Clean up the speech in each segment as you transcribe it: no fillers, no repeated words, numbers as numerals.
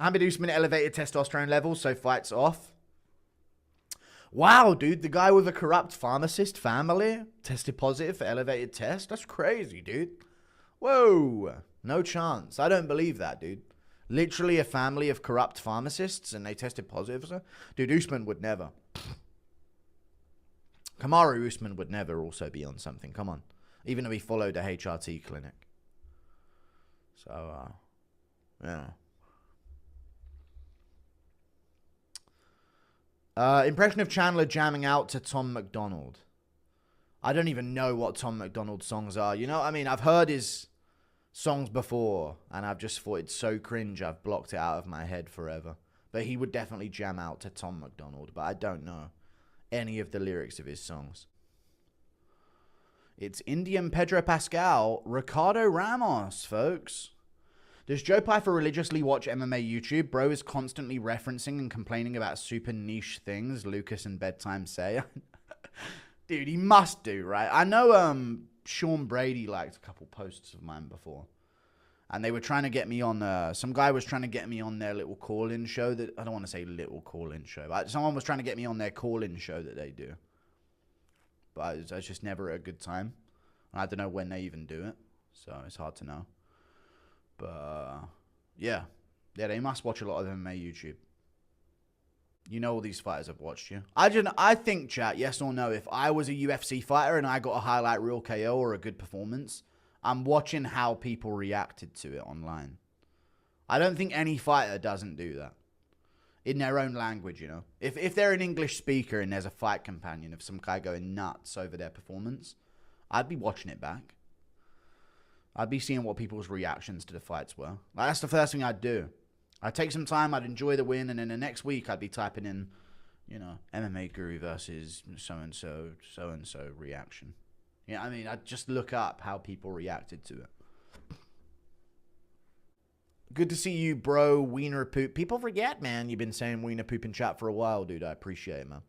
Hamid Usman elevated testosterone levels, so fights off. Wow, dude, the guy with a corrupt pharmacist family tested positive for elevated test? That's crazy, dude. Whoa, no chance. I don't believe that, dude. Literally a family of corrupt pharmacists and they tested positive. So? Dude, Usman would never. Kamaru Usman would never also be on something. Come on. Even though he followed a HRT clinic. So, yeah. Impression of Chandler jamming out to Tom McDonald. I don't even know what Tom McDonald's songs are. You know what I mean? I've heard his songs before, and I've just thought it's so cringe I've blocked it out of my head forever. But he would definitely jam out to Tom McDonald, but I don't know any of the lyrics of his songs. It's Indian Pedro Pascal, Ricardo Ramos, folks. Does Joe Pyfer religiously watch MMA YouTube? Bro is constantly referencing and complaining about super niche things Lucas and Bedtime say. Dude, he must do, right? I know Sean Brady liked a couple posts of mine before. And they were trying to get me on, some guy was trying to get me on their little call-in show that, I don't want to say little call-in show, but someone was trying to get me on their call-in show that they do. But it's just never a good time. I don't know when they even do it, so it's hard to know. But, yeah, they must watch a lot of MMA YouTube. You know all these fighters have watched you. I think, chat, yes or no, if I was a UFC fighter and I got a highlight reel KO or a good performance, I'm watching how people reacted to it online. I don't think any fighter doesn't do that. In their own language, you know. If they're an English speaker and there's a fight companion of some guy going nuts over their performance, I'd be watching it back. I'd be seeing what people's reactions to the fights were. Like, that's the first thing I'd do. I'd take some time, I'd enjoy the win, and then the next week I'd be typing in, you know, MMA Guru versus so-and-so reaction. Yeah, I mean, I'd just look up how people reacted to it. Good to see you, bro. Wiener poop. People forget, man. You've been saying wiener poop in chat for a while, dude. I appreciate it, man.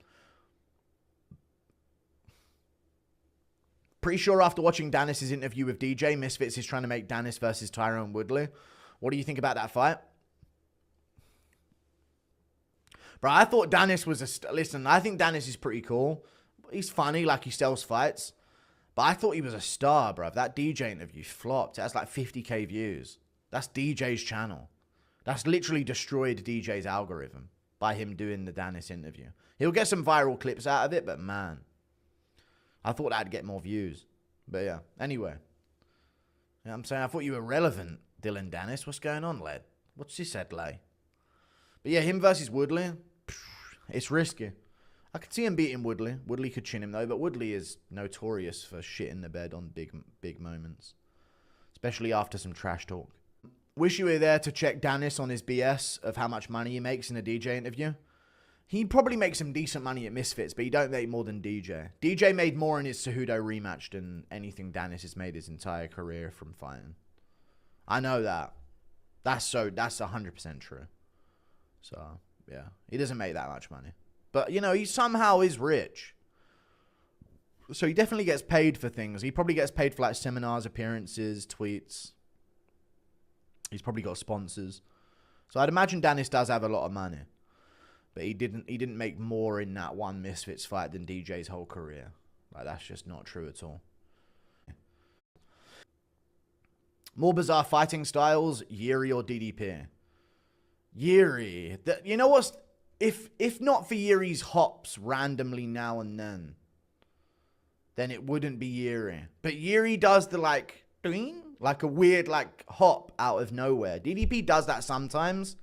Pretty sure after watching Danis' interview with DJ, Misfits is trying to make Danis versus Tyrone Woodley. What do you think about that fight? Bro, I thought Danis was a... Listen, I think Danis is pretty cool. He's funny, like he sells fights. But I thought he was a star, bro. That DJ interview flopped. It has like 50k views. That's DJ's channel. That's literally destroyed DJ's algorithm by him doing the Danis interview. He'll get some viral clips out of it, but man... I thought I'd get more views. But yeah, anyway. You know what I'm saying? I thought you were relevant, Dillon Danis. What's going on, lad? What's this head lay? But yeah, him versus Woodley, it's risky. I could see him beating Woodley. Woodley could chin him though, but Woodley is notorious for shit in the bed on big moments. Especially after some trash talk. Wish you were there to check Danis on his BS of how much money he makes in a DJ interview. He probably makes some decent money at Misfits, but he don't make more than DJ. DJ made more in his Cejudo rematch than anything Danis has made his entire career from fighting. I know that. That's 100% true. So, yeah. He doesn't make that much money. But, you know, he somehow is rich. So he definitely gets paid for things. He probably gets paid for, like, seminars, appearances, tweets. He's probably got sponsors. So I'd imagine Danis does have a lot of money. But he didn't make more in that one Misfits fight than DJ's whole career. Like, that's just not true at all. More bizarre fighting styles, Yuri or DDP? Yuri. You know what's... If not for Yuri's hops randomly now and then it wouldn't be Yuri. But Yuri does the, like a weird, like, hop out of nowhere. DDP does that sometimes...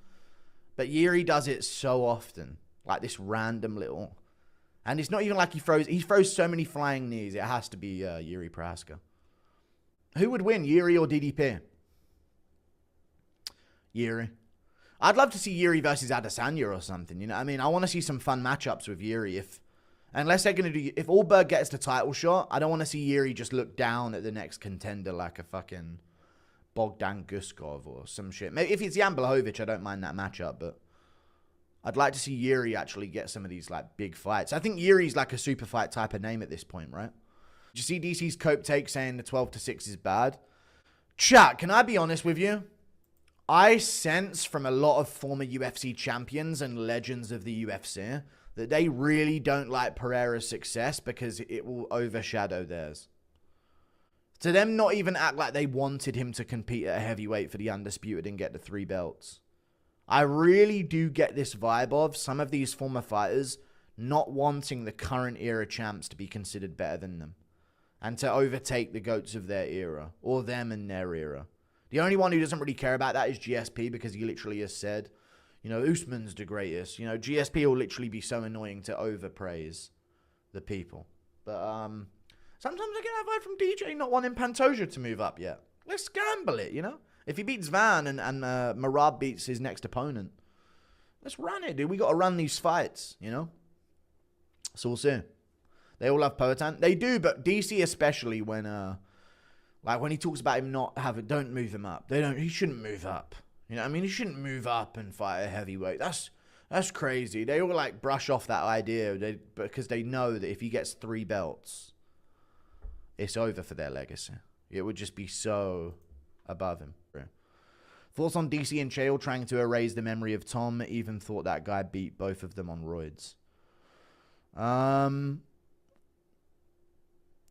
But Yuri does it so often. Like this random little... And it's not even like he throws so many flying knees. It has to be Yuri Prochazka. Who would win, Yuri or DDP? Yuri. I'd love to see Yuri versus Adesanya or something. You know what I mean? I want to see some fun matchups with Yuri. Unless they're going to do... If Allberg gets the title shot, I don't want to see Yuri just look down at the next contender like a fucking... Bogdan Guskov or some shit. Maybe if it's Jan Blachowicz, I don't mind that matchup, but I'd like to see Yuri actually get some of these like big fights. I think Yuri's like a super fight type of name at this point, right? Did you see DC's Cope take saying the 12-6 is bad? Chat, can I be honest with you? I sense from a lot of former UFC champions and legends of the UFC that they really don't like Pereira's success because it will overshadow theirs. To them, not even act like they wanted him to compete at a heavyweight for the undisputed and get the 3 belts. I really do get this vibe of some of these former fighters not wanting the current era champs to be considered better than them and to overtake the GOATs of their era or them in their era. The only one who doesn't really care about that is GSP because he literally has said, you know, Usman's the greatest. You know, GSP will literally be so annoying to overpraise the people. But sometimes I get that vibe from DJ not wanting Pantoja to move up yet. Let's gamble it, you know? If he beats Van and Marab beats his next opponent, let's run it, dude. We got to run these fights, you know? So we'll see. They all love Poatan. They do, but DC especially when he talks about him don't move him up. He shouldn't move up. You know what I mean? He shouldn't move up and fight a heavyweight. That's crazy. They all like brush off that idea because they know that if he gets 3 belts, it's over for their legacy. It would just be so above him. Thoughts on DC and Chael trying to erase the memory of Tom? Even thought that guy beat both of them on roids.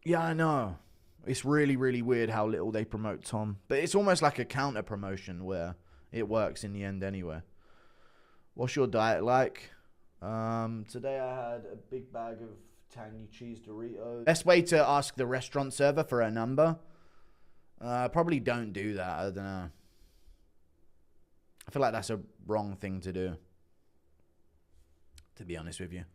Yeah, I know. It's really, really weird how little they promote Tom. But it's almost like a counter promotion where it works in the end anyway. What's your diet like? Today I had a big bag of tangy cheese Doritos. Best way to ask the restaurant server for a number? Probably don't do that. I don't know. I feel like that's a wrong thing to do, to be honest with you.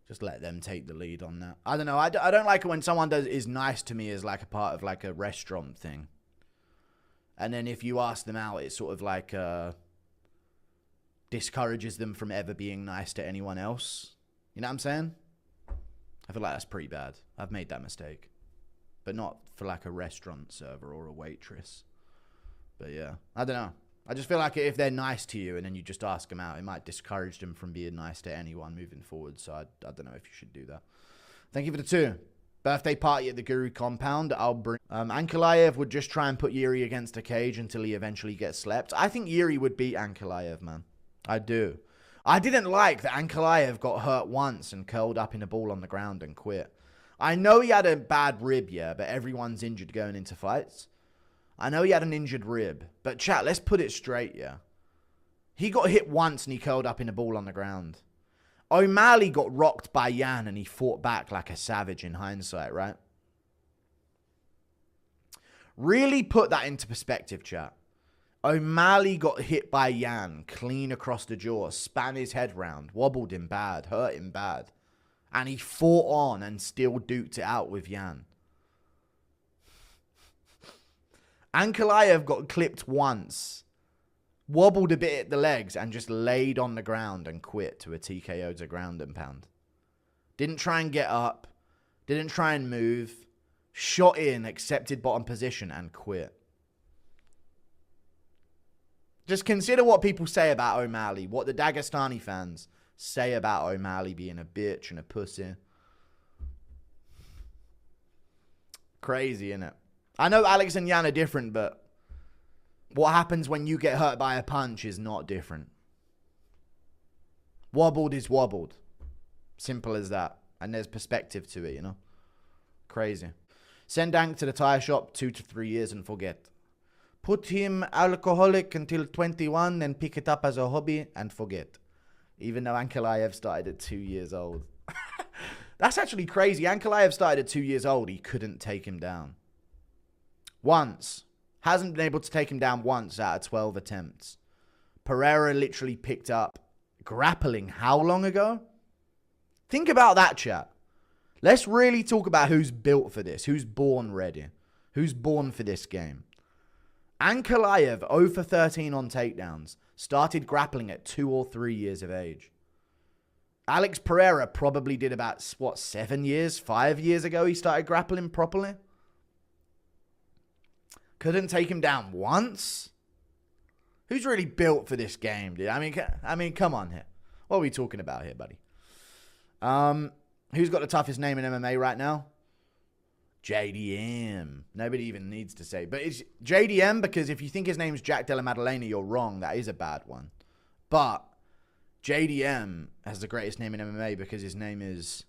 Just let them take the lead on that. I don't know. I don't like it when someone is nice to me as like a part of like a restaurant thing. And then if you ask them out, it sort of like discourages them from ever being nice to anyone else. You know what I'm saying? I feel like that's pretty bad. I've made that mistake. But not for like a restaurant server or a waitress. But yeah, I don't know. I just feel like if they're nice to you and then you just ask them out, it might discourage them from being nice to anyone moving forward. So I don't know if you should do that. Thank you for the 2. Birthday party at the Guru compound. I'll bring... Ankalaev would just try and put Yuri against a cage until he eventually gets slept. I think Yuri would beat Ankalaev, man. I do. I didn't like that Ankalaev got hurt once and curled up in a ball on the ground and quit. I know he had a bad rib, yeah, but everyone's injured going into fights. I know he had an injured rib, but chat, let's put it straight, yeah. He got hit once and he curled up in a ball on the ground. O'Malley got rocked by Yan and he fought back like a savage in hindsight, right? Really put that into perspective, chat. O'Malley got hit by Yan clean across the jaw, span his head round, wobbled him bad, hurt him bad. And he fought on and still duked it out with Yan. Ankalaev got clipped once, wobbled a bit at the legs, and just laid on the ground and quit to a TKO to ground and pound. Didn't try and get up, didn't try and move, shot in, accepted bottom position, and quit. Just consider what people say about O'Malley, what the Dagestani fans say about O'Malley being a bitch and a pussy. Crazy, innit? I know Alex and Yan are different, but what happens when you get hurt by a punch is not different. Wobbled is wobbled. Simple as that. And there's perspective to it, you know? Crazy. Send Ank to the tire shop 2 to 3 years and forget. Put him alcoholic until 21 and pick it up as a hobby and forget. Even though Ankalaev started at 2 years old. That's actually crazy. Ankalaev started at 2 years old. He couldn't take him down. Once. Hasn't been able to take him down once out of 12 attempts. Pereira literally picked up grappling how long ago? Think about that, chat. Let's really talk about who's built for this. Who's born ready. Who's born for this game. Ankalaev, 0 for 13 on takedowns. Started grappling at 2 or 3 years of age. Alex Pereira probably did about, 7 years? 5 years ago he started grappling properly? Couldn't take him down once? Who's really built for this game, dude? I mean, come on here. What are we talking about here, buddy? Who's got the toughest name in MMA right now? JDM. Nobody even needs to say. But it's JDM because if you think his name's Jack Della Maddalena, you're wrong. That is a bad one. But JDM has the greatest name in MMA because his name is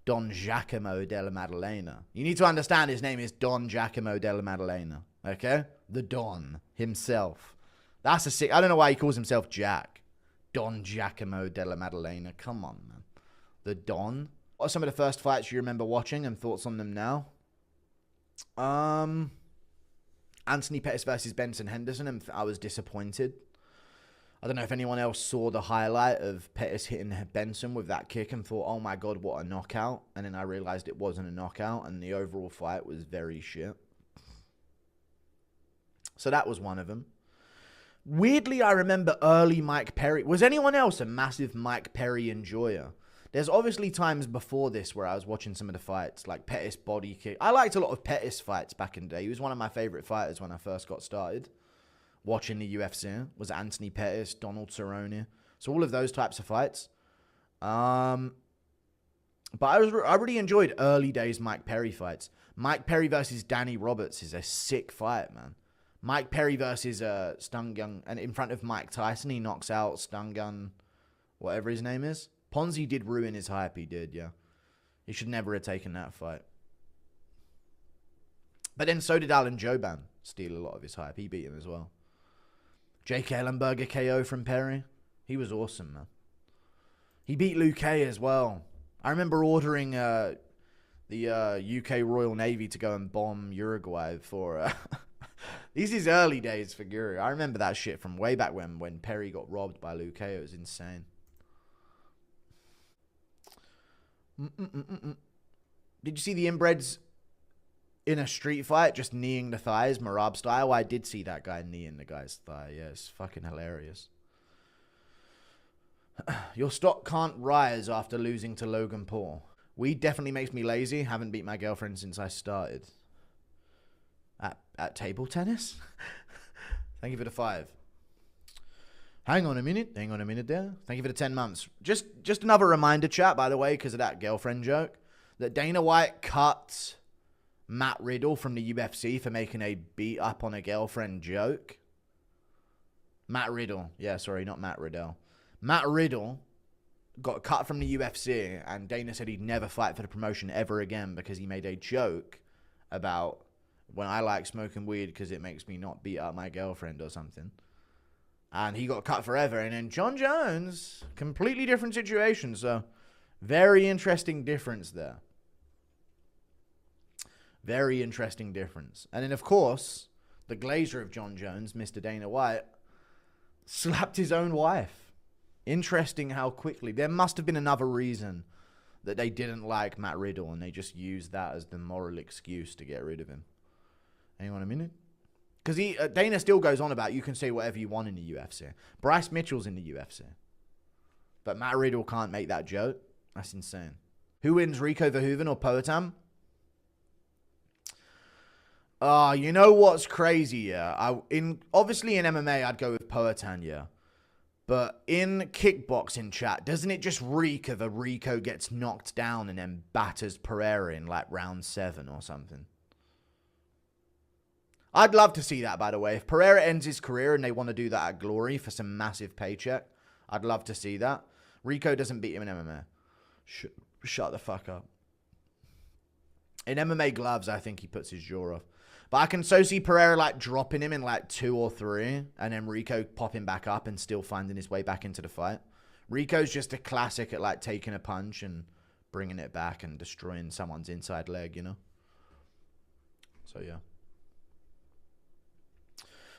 Don Giacomo Della Maddalena. You need to understand his name is Don Giacomo Della Maddalena. Okay? The Don himself. That's a sick... I don't know why he calls himself Jack. Don Giacomo Della Maddalena. Come on, man. The Don. What are some of the first fights you remember watching and thoughts on them now? Anthony Pettis versus Benson Henderson, and I was disappointed. I don't know if anyone else saw the highlight of Pettis hitting Benson with that kick and thought, oh my God, what a knockout. And then I realized it wasn't a knockout and the overall fight was very shit. So that was one of them. Weirdly, I remember early Mike Perry. Was anyone else a massive Mike Perry enjoyer? There's obviously times before this where I was watching some of the fights, like Pettis body kick. I liked a lot of Pettis fights back in the day. He was one of my favorite fighters when I first got started watching the UFC. Was Anthony Pettis, Donald Cerrone. So all of those types of fights. But I really enjoyed early days Mike Perry fights. Mike Perry versus Danny Roberts is a sick fight, man. Mike Perry versus Stungun, and in front of Mike Tyson, he knocks out Stungun, whatever his name is. Ponzi did ruin his hype, he did, yeah. He should never have taken that fight. But then so did Alan Jouban steal a lot of his hype. He beat him as well. Jake Ellenberger KO from Perry. He was awesome, man. He beat Luke Hay as well. I remember ordering the UK Royal Navy to go and bomb Uruguay for... These is early days for Guru. I remember that shit from way back when Perry got robbed by Luke Hay. It was insane. Did you see the inbreds in a street fight just kneeing the thighs, Marab style? I did see that guy kneeing the guy's thigh. Yeah, it's fucking hilarious. Your stock can't rise after losing to Logan Paul. Weed definitely makes me lazy. Haven't beat my girlfriend since I started. At table tennis? Thank you for the 5. Hang on a minute there. Thank you for the 10 months. Just another reminder, chat, by the way, because of that girlfriend joke, that Dana White cut Matt Riddle from the UFC for making a beat up on a girlfriend joke. Matt Riddle. Yeah, sorry, not Matt Riddle. Matt Riddle got cut from the UFC, and Dana said he'd never fight for the promotion ever again because he made a joke about when I like smoking weed because it makes me not beat up my girlfriend or something. And he got cut forever. And then John Jones, completely different situation. So, very interesting difference there. Very interesting difference. And then, of course, the glazer of John Jones, Mr. Dana White, slapped his own wife. Interesting how quickly. There must have been another reason that they didn't like Matt Riddle, and they just used that as the moral excuse to get rid of him. Hang on a minute. Because Dana still goes on about you can say whatever you want in the UFC. Bryce Mitchell's in the UFC. But Matt Riddle can't make that joke. That's insane. Who wins, Rico Verhoeven or Poatan? You know what's crazy, yeah? Obviously in MMA, I'd go with Poatan, yeah. But in kickboxing, chat, doesn't it just reek of a Rico gets knocked down and then batters Pereira in like round 7 or something? I'd love to see that, by the way. If Pereira ends his career and they want to do that at Glory for some massive paycheck, I'd love to see that. Rico doesn't beat him in MMA. Shut the fuck up. In MMA gloves, I think he puts his jaw off. But I can so see Pereira like dropping him in like 2 or 3 and then Rico popping back up and still finding his way back into the fight. Rico's just a classic at like taking a punch and bringing it back and destroying someone's inside leg, you know? So, yeah.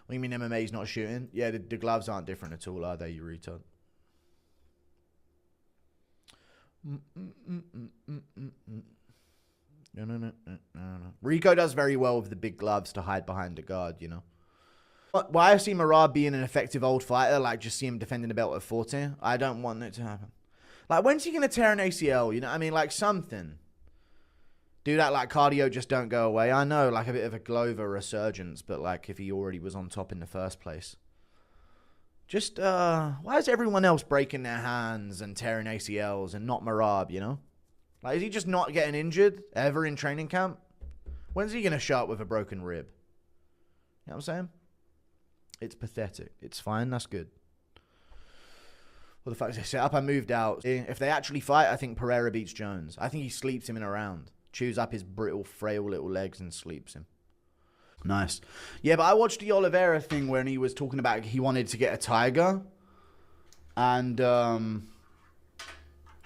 What do you mean MMA's not shooting? Yeah, the gloves aren't different at all, are they, you retard? No. Rico does very well with the big gloves to hide behind the guard, you know? Why I see Marab being an effective old fighter, like just see him defending the belt at 40, I don't want it to happen. Like, when's he going to tear an ACL? You know what I mean? Like, something. Do that, like, cardio just don't go away. I know, like, a bit of a Glover resurgence, but, like, if he already was on top in the first place. Just, why is everyone else breaking their hands and tearing ACLs and not Marab, you know? Like, is he just not getting injured ever in training camp? When's he going to show up with a broken rib? You know what I'm saying? It's pathetic. It's fine. That's good. Well, the fact is they set up, I moved out. If they actually fight, I think Pereira beats Jones. I think he sleeps him in a round. Chews up his brittle, frail little legs and sleeps him. Nice. Yeah, but I watched the Oliveira thing when he was talking about he wanted to get a tiger. And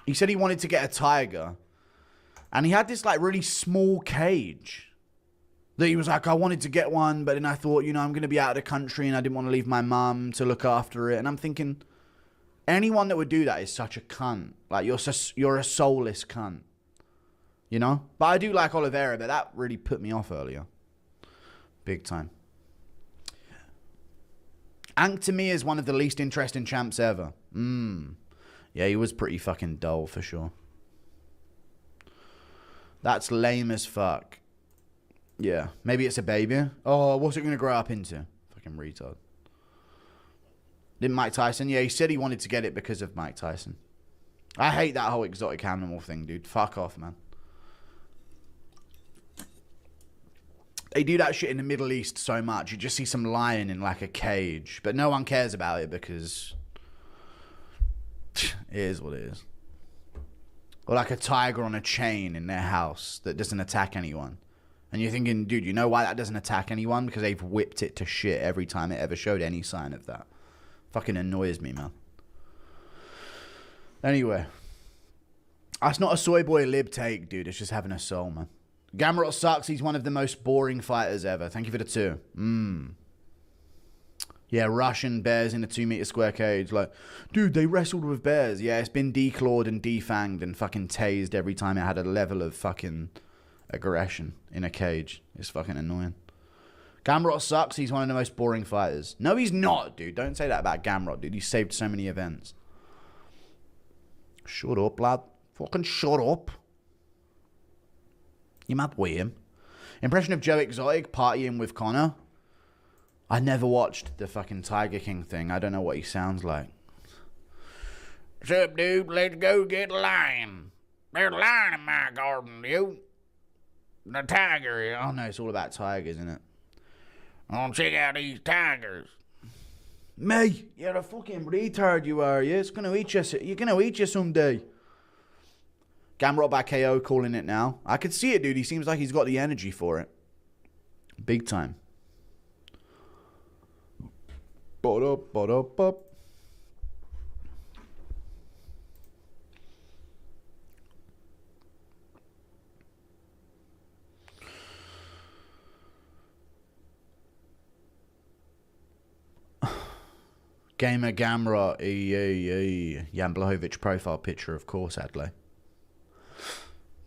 he said he wanted to get a tiger. And he had this like really small cage. That he was like, I wanted to get one, but then I thought, you know, I'm going to be out of the country and I didn't want to leave my mum to look after it. And I'm thinking, anyone that would do that is such a cunt. Like, you're a soulless cunt. You know? But I do like Oliveira, but that really put me off earlier. Big time. Ank to me is one of the least interesting champs ever. Yeah, he was pretty fucking dull for sure. That's lame as fuck. Yeah, maybe it's a baby. Oh, what's it going to grow up into? Fucking retard. Didn't Mike Tyson? Yeah, he said he wanted to get it because of Mike Tyson. I hate that whole exotic animal thing, dude. Fuck off, man. They do that shit in the Middle East so much. You just see some lion in like a cage. But no one cares about it because it is what it is. Or like a tiger on a chain in their house that doesn't attack anyone. And you're thinking, dude, you know why that doesn't attack anyone? Because they've whipped it to shit every time it ever showed any sign of that. Fucking annoys me, man. Anyway. That's not a soy boy lib take, dude. It's just having a soul, man. Gamrot sucks. He's one of the most boring fighters ever. Thank you for the 2. Yeah, Russian bears in a 2 meter square cage. Like, dude, they wrestled with bears. Yeah, it's been declawed and defanged and fucking tased every time it had a level of fucking aggression in a cage. It's fucking annoying. Gamrot sucks. He's one of the most boring fighters. No, he's not, dude. Don't say that about Gamrot, dude. He saved so many events. Shut up, lad. Fucking shut up. You mad with him? Impression of Joe Exotic partying with Connor. I never watched the fucking Tiger King thing. I don't know what he sounds like. What's up, dude? Let's go get a lion. There's a lion in my garden, you. The tiger. Oh, no, it's all about tigers, isn't it? I want to check out these tigers. Me? You're a fucking retard, you are, yeah? It's going to eat you. You're going to eat you someday. Gamrot by KO calling it now. I could see it, dude. He seems like he's got the energy for it. Big time. Ba-da-ba-da-ba. Gamer Gamrot. Jan Blachowicz profile picture, of course, Adley.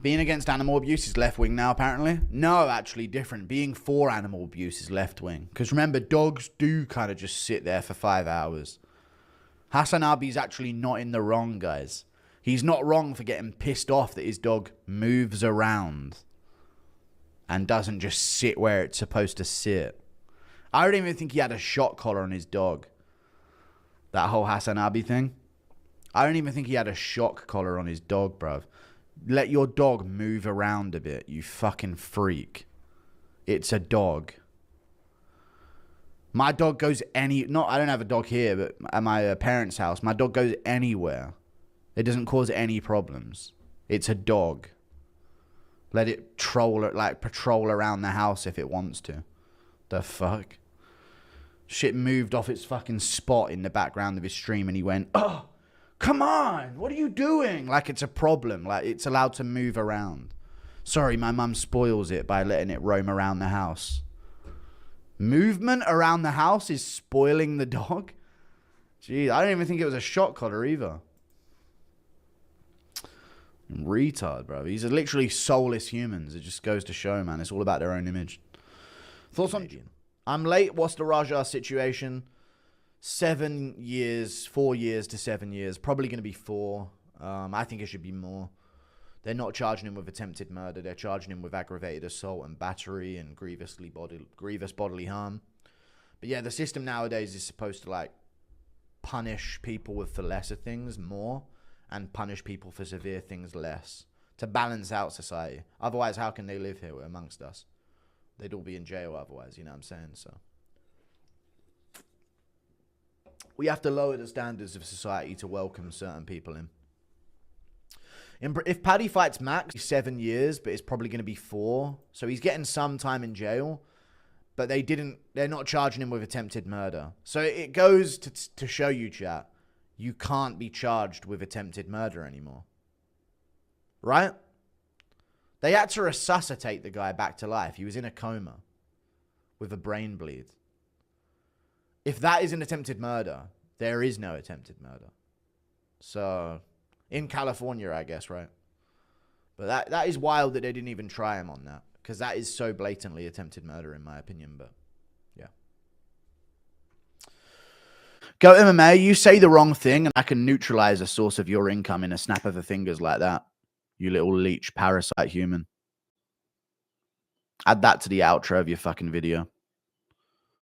Being against animal abuse is left wing now, apparently. No, actually different. Being for animal abuse is left wing. Because remember, dogs do kind of just sit there for 5 hours. Hassanabi's actually not in the wrong, guys. He's not wrong for getting pissed off that his dog moves around and doesn't just sit where it's supposed to sit. I don't even think he had a shock collar on his dog. That whole Hassanabi thing. I don't even think he had a shock collar on his dog, bruv. Let your dog move around a bit, you fucking freak. It's a dog. My dog goes I don't have a dog here, but at my parents' house, my dog goes anywhere. It doesn't cause any problems. It's a dog. Let it patrol around the house if it wants to. The fuck? Shit moved off its fucking spot in the background of his stream and he went, oh, come on, what are you doing? Like it's a problem, like it's allowed to move around. Sorry, my mum spoils it by letting it roam around the house. Movement around the house is spoiling the dog? Jeez, I don't even think it was a shock collar either. Retard, bro. These are literally soulless humans. It just goes to show, man. It's all about their own image. Thoughts on... I'm late. What's the Raja situation? 7 years, 4 years to 7 years. Probably going to be 4. I think it should be more. They're not charging him with attempted murder. They're charging him with aggravated assault and battery and grievous bodily harm. But yeah, the system nowadays is supposed to like punish people for lesser things more and punish people for severe things less to balance out society. Otherwise, how can they live here amongst us? They'd all be in jail otherwise, you know what I'm saying? So we have to lower the standards of society to welcome certain people in. If Paddy fights Max, 7 years, but it's probably going to be 4. So he's getting some time in jail, but they're not charging him with attempted murder. So it goes to show you, chat, you can't be charged with attempted murder anymore. Right? They had to resuscitate the guy back to life. He was in a coma with a brain bleed. If that is an attempted murder, there is no attempted murder. So, in California, I guess, right? But that is wild that they didn't even try him on that, because that is so blatantly attempted murder, in my opinion. But, yeah. Go MMA, you say the wrong thing, and I can neutralize a source of your income in a snap of the fingers like that. You little leech parasite human. Add that to the outro of your fucking video.